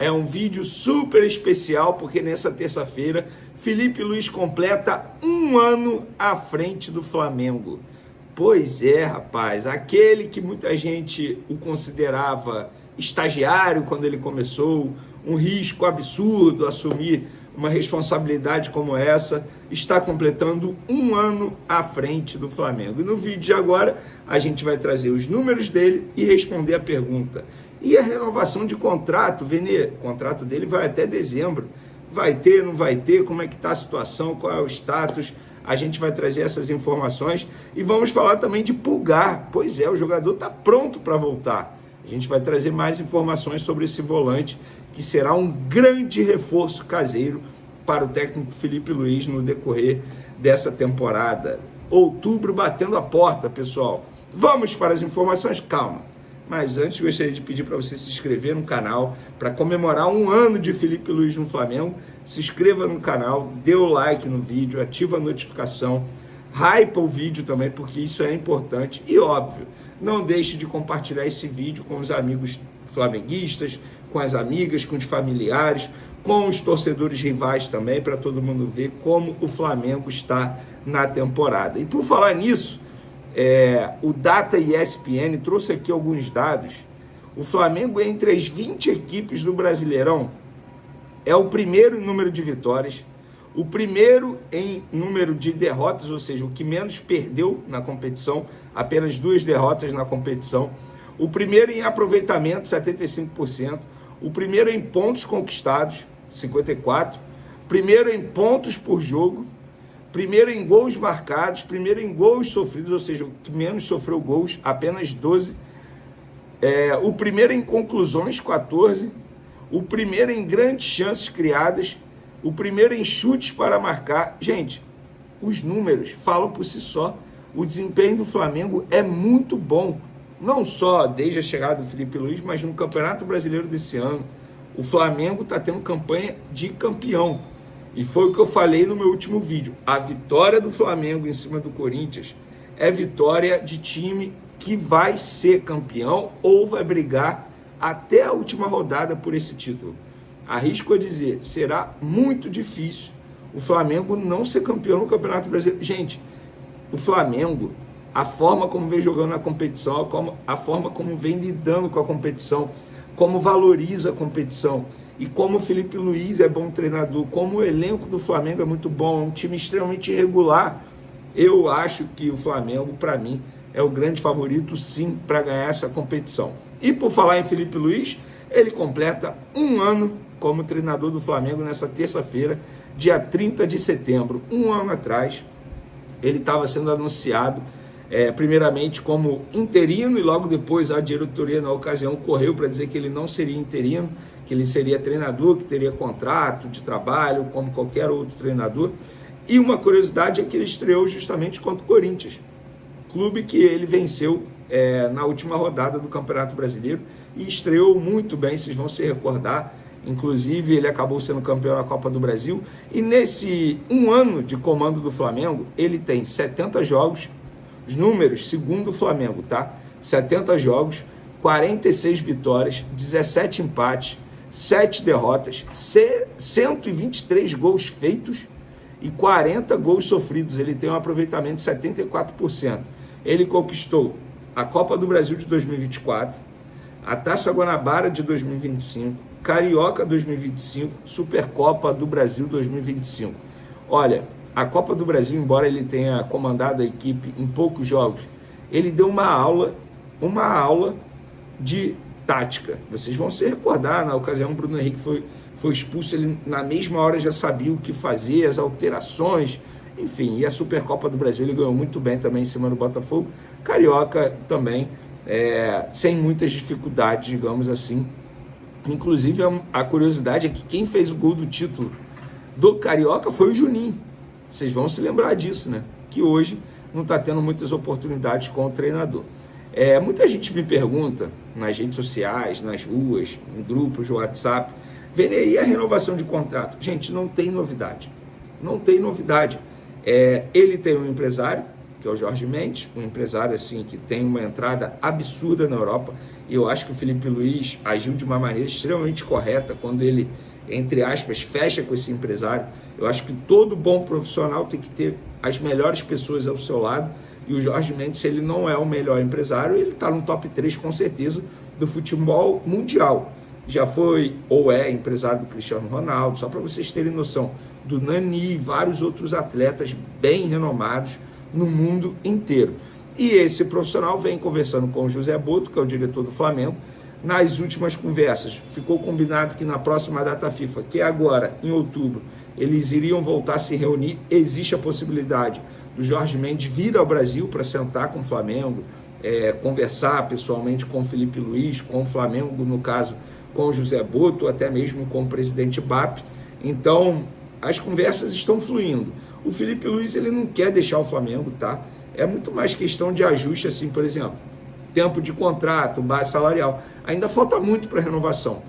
É um vídeo super especial porque nessa terça-feira Felipe Luiz completa um ano à frente do Flamengo. Pois é, rapaz, aquele que muita gente o considerava estagiário quando ele começou, um risco absurdo assumir uma responsabilidade como essa, está completando um ano à frente do Flamengo. E no vídeo de agora a gente vai trazer os números dele e responder a pergunta: e a renovação de contrato, Vene? O contrato dele vai até dezembro. Vai ter, não vai ter? Como é que está a situação? Qual é o status? A gente vai trazer essas informações e vamos falar também de Pulgar. Pois é, o jogador está pronto para voltar. A gente vai trazer mais informações sobre esse volante, que será um grande reforço caseiro para o técnico Felipe Luiz no decorrer dessa temporada. Outubro batendo a porta, pessoal. Vamos para as informações? Calma. Mas antes, gostaria de pedir para você se inscrever no canal para comemorar um ano de Felipe Luiz no Flamengo. Se inscreva no canal, dê o like no vídeo, ativa a notificação, hypa o vídeo também, porque isso é importante. E óbvio, não deixe de compartilhar esse vídeo com os amigos flamenguistas, com as amigas, com os familiares, com os torcedores rivais também, para todo mundo ver como o Flamengo está na temporada. E por falar nisso, o Data ESPN trouxe aqui alguns dados. O Flamengo, entre as 20 equipes do Brasileirão, é o primeiro em número de vitórias, o primeiro em número de derrotas, ou seja, o que menos perdeu na competição, apenas 2 derrotas na competição, o primeiro em aproveitamento, 75%, o primeiro em pontos conquistados, 54%, primeiro em pontos por jogo, primeiro em gols marcados, primeiro em gols sofridos, ou seja, o que menos sofreu gols, apenas 12. O primeiro em conclusões, 14. O primeiro em grandes chances criadas. O primeiro em chutes para marcar. Gente, os números falam por si só. O desempenho do Flamengo é muito bom. Não só desde a chegada do Felipe Luiz, mas no Campeonato Brasileiro desse ano. O Flamengo está tendo campanha de campeão. E foi o que eu falei no meu último vídeo. A vitória do Flamengo em cima do Corinthians é vitória de time que vai ser campeão ou vai brigar até a última rodada por esse título. Arrisco a dizer, será muito difícil o Flamengo não ser campeão no Campeonato Brasileiro. Gente, o Flamengo, a forma como vem jogando na competição, a forma como vem lidando com a competição, como valoriza a competição, e como o Felipe Luiz é bom treinador, como o elenco do Flamengo é muito bom, é um time extremamente irregular, eu acho que o Flamengo, para mim, é o grande favorito, sim, para ganhar essa competição. E por falar em Felipe Luiz, ele completa um ano como treinador do Flamengo nessa terça-feira, dia 30 de setembro. Um ano atrás, ele estava sendo anunciado, primeiramente como interino, e logo depois a diretoria, na ocasião, correu para dizer que ele não seria interino, que ele seria treinador, que teria contrato de trabalho, como qualquer outro treinador. E uma curiosidade é que ele estreou justamente contra o Corinthians, clube que ele venceu na última rodada do Campeonato Brasileiro, e estreou muito bem, vocês vão se recordar. Inclusive, ele acabou sendo campeão da Copa do Brasil. E nesse um ano de comando do Flamengo, ele tem 70 jogos, os números segundo o Flamengo, tá? 70 jogos, 46 vitórias, 17 empates, 7 derrotas, 123 gols feitos e 40 gols sofridos. Ele tem um aproveitamento de 74%. Ele conquistou a Copa do Brasil de 2024, a Taça Guanabara de 2025, Carioca 2025, Supercopa do Brasil 2025. Olha, a Copa do Brasil, embora ele tenha comandado a equipe em poucos jogos, ele deu uma aula de tática. Vocês vão se recordar, na ocasião o Bruno Henrique foi expulso, ele na mesma hora já sabia o que fazer, as alterações, enfim. E a Supercopa do Brasil ele ganhou muito bem também em cima do Botafogo. Carioca também, sem muitas dificuldades, digamos assim. Inclusive, a curiosidade é que quem fez o gol do título do Carioca foi o Juninho. Vocês vão se lembrar disso, né? Que hoje não está tendo muitas oportunidades com o treinador. Muita gente me pergunta nas redes sociais, nas ruas, em grupos de WhatsApp, vem aí a renovação de contrato. Gente, não tem novidade. Não tem novidade. Ele tem um empresário, que é o Jorge Mendes, um empresário assim que tem uma entrada absurda na Europa. E eu acho que o Felipe Luiz agiu de uma maneira extremamente correta quando ele, entre aspas, fecha com esse empresário. Eu acho que todo bom profissional tem que ter as melhores pessoas ao seu lado. E o Jorge Mendes, se ele não é o melhor empresário, ele está no top 3 com certeza do futebol mundial. Já foi ou é empresário do Cristiano Ronaldo, só para vocês terem noção, do Nani e vários outros atletas bem renomados no mundo inteiro. E esse profissional vem conversando com o José Boto, que é o diretor do Flamengo. Nas últimas conversas, ficou combinado que na próxima data FIFA, que é agora, em outubro, eles iriam voltar a se reunir. Existe a possibilidade do Jorge Mendes vir ao Brasil para sentar com o Flamengo, conversar pessoalmente com o Felipe Luiz, com o Flamengo, no caso, com o José Boto, até mesmo com o presidente BAP. Então, as conversas estão fluindo. O Felipe Luiz, ele não quer deixar o Flamengo, tá? É muito mais questão de ajuste, assim, por exemplo, tempo de contrato, base salarial. Ainda falta muito para a renovação.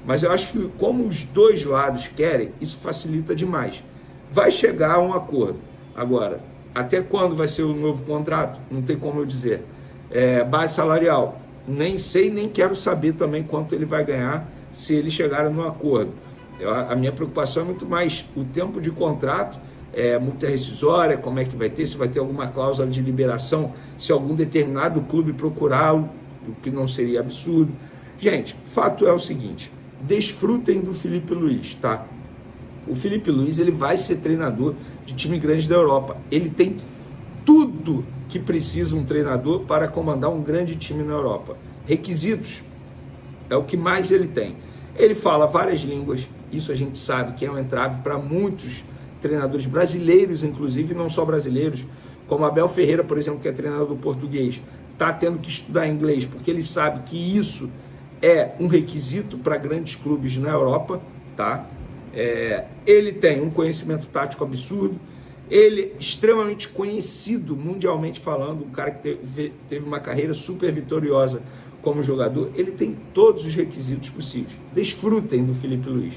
Mas eu acho que, como os dois lados querem, isso facilita demais. Vai chegar a um acordo. Agora, até quando vai ser o novo contrato? Não tem como eu dizer. Base salarial, nem sei, nem quero saber também quanto ele vai ganhar se eles chegarem no acordo. A minha preocupação é muito mais o tempo de contrato, multa rescisória, como é que vai ter, se vai ter alguma cláusula de liberação, se algum determinado clube procurá-lo, o que não seria absurdo. Gente, fato é o seguinte, desfrutem do Felipe Luiz, tá? O Felipe Luiz, ele vai ser treinador de time grande da Europa. Ele tem tudo que precisa um treinador para comandar um grande time na Europa. Requisitos é o que mais ele tem. Ele fala várias línguas, isso a gente sabe que é um entrave para muitos treinadores brasileiros, inclusive, não só brasileiros, como Abel Ferreira, por exemplo, que é treinador do português, está tendo que estudar inglês, porque ele sabe que isso é um requisito para grandes clubes na Europa, tá? Ele tem um conhecimento tático absurdo, ele é extremamente conhecido mundialmente falando, um cara que teve uma carreira super vitoriosa como jogador, ele tem todos os requisitos possíveis. Desfrutem do Felipe Luiz.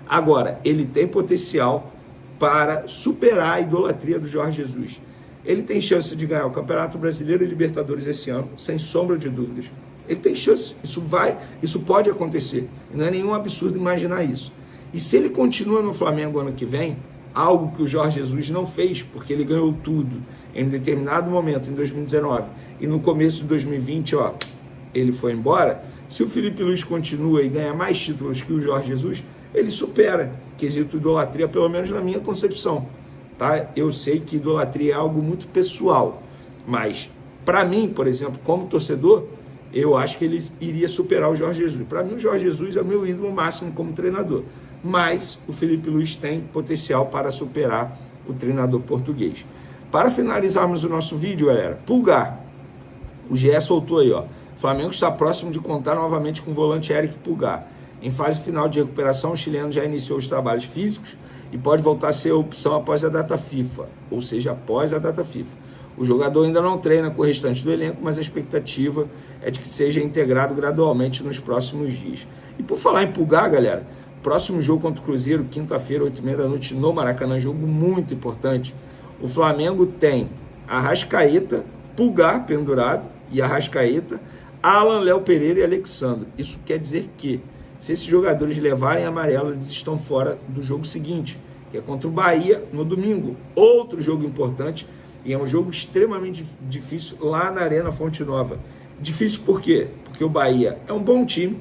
Agora, ele tem potencial para superar a idolatria do Jorge Jesus. Ele tem chance de ganhar o Campeonato Brasileiro e Libertadores esse ano, sem sombra de dúvidas. Ele tem chance, isso pode acontecer. Não é nenhum absurdo imaginar isso. E se ele continua no Flamengo ano que vem, algo que o Jorge Jesus não fez, porque ele ganhou tudo em determinado momento, em 2019, e no começo de 2020, ele foi embora. Se o Felipe Luiz continua e ganha mais títulos que o Jorge Jesus, ele supera quesito idolatria, pelo menos na minha concepção, tá? Eu sei que idolatria é algo muito pessoal, mas para mim, por exemplo, como torcedor, eu acho que ele iria superar o Jorge Jesus. Para mim, o Jorge Jesus é o meu ídolo máximo como treinador, mas o Felipe Luiz tem potencial para superar o treinador português. Para finalizarmos o nosso vídeo, galera, Pulgar, o GE soltou aí, ó, Flamengo está próximo de contar novamente com o volante Eric Pulgar. Em fase final de recuperação, o chileno já iniciou os trabalhos físicos e pode voltar a ser a opção após a data FIFA, ou seja, após a data FIFA. O jogador ainda não treina com o restante do elenco, mas a expectativa é de que seja integrado gradualmente nos próximos dias. E por falar em Pulgar, galera, próximo jogo contra o Cruzeiro, quinta-feira, 8h30 da noite, no Maracanã, jogo muito importante. O Flamengo tem Arrascaeta, Pulgar pendurado e Arrascaeta, Alan, Léo Pereira e Alexandre. Isso quer dizer que, se esses jogadores levarem amarelo, eles estão fora do jogo seguinte, que é contra o Bahia no domingo. Outro jogo importante, e é um jogo extremamente difícil lá na Arena Fonte Nova. Difícil por quê? Porque o Bahia é um bom time,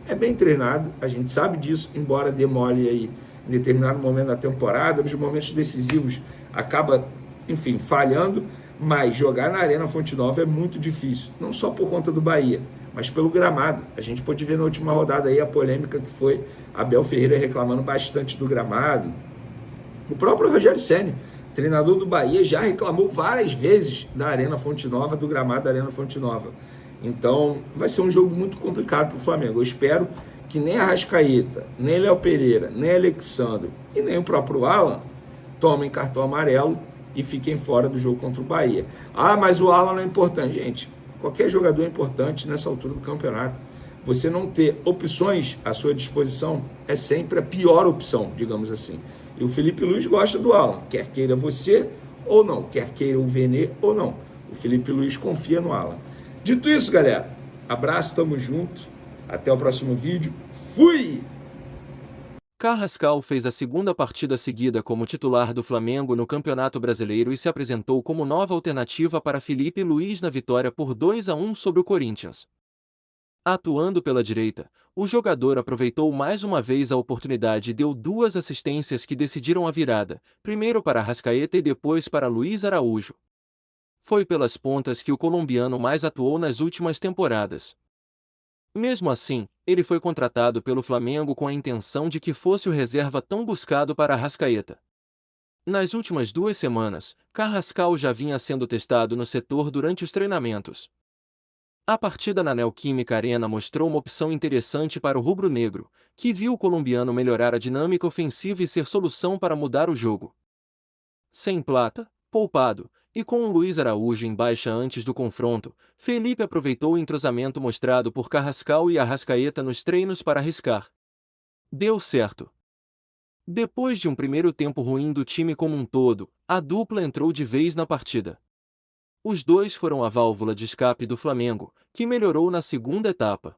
é bem treinado, a gente sabe disso, embora demole aí em determinado momento da temporada, nos momentos decisivos acaba, enfim, falhando, mas jogar na Arena Fonte Nova é muito difícil, não só por conta do Bahia, mas pelo gramado. A gente pôde ver na última rodada aí a polêmica que foi Abel Ferreira reclamando bastante do gramado. O próprio Rogério Ceni, treinador do Bahia, já reclamou várias vezes da Arena Fonte Nova, do gramado da Arena Fonte Nova. Então, vai ser um jogo muito complicado para o Flamengo. Eu espero que nem Arrascaeta, nem Léo Pereira, nem Alexandre e nem o próprio Alan tomem cartão amarelo e fiquem fora do jogo contra o Bahia. Ah, mas o Alan não é importante. Gente, qualquer jogador é importante nessa altura do campeonato. Você não ter opções à sua disposição é sempre a pior opção, digamos assim. E o Felipe Luiz gosta do Alan, quer queira você ou não, quer queira o Vene ou não. O Felipe Luiz confia no Alan. Dito isso, galera, Abraço, tamo junto. Até o próximo vídeo. Fui! Carrascal fez a segunda partida seguida como titular do Flamengo no Campeonato Brasileiro e se apresentou como nova alternativa para Felipe Luiz na vitória por 2-1 sobre o Corinthians. Atuando pela direita, o jogador aproveitou mais uma vez a oportunidade e deu 2 assistências que decidiram a virada, primeiro para Arrascaeta e depois para Luiz Araújo. Foi pelas pontas que o colombiano mais atuou nas últimas temporadas. Mesmo assim, ele foi contratado pelo Flamengo com a intenção de que fosse o reserva tão buscado para Arrascaeta. Nas últimas 2 semanas, Carrascal já vinha sendo testado no setor durante os treinamentos. A partida na Neoquímica Arena mostrou uma opção interessante para o rubro-negro, que viu o colombiano melhorar a dinâmica ofensiva e ser solução para mudar o jogo. Sem Plata, poupado, e com o Luiz Araújo em baixa antes do confronto, Felipe aproveitou o entrosamento mostrado por Carrascal e Arrascaeta nos treinos para arriscar. Deu certo. Depois de um primeiro tempo ruim do time como um todo, a dupla entrou de vez na partida. Os dois foram a válvula de escape do Flamengo, que melhorou na segunda etapa.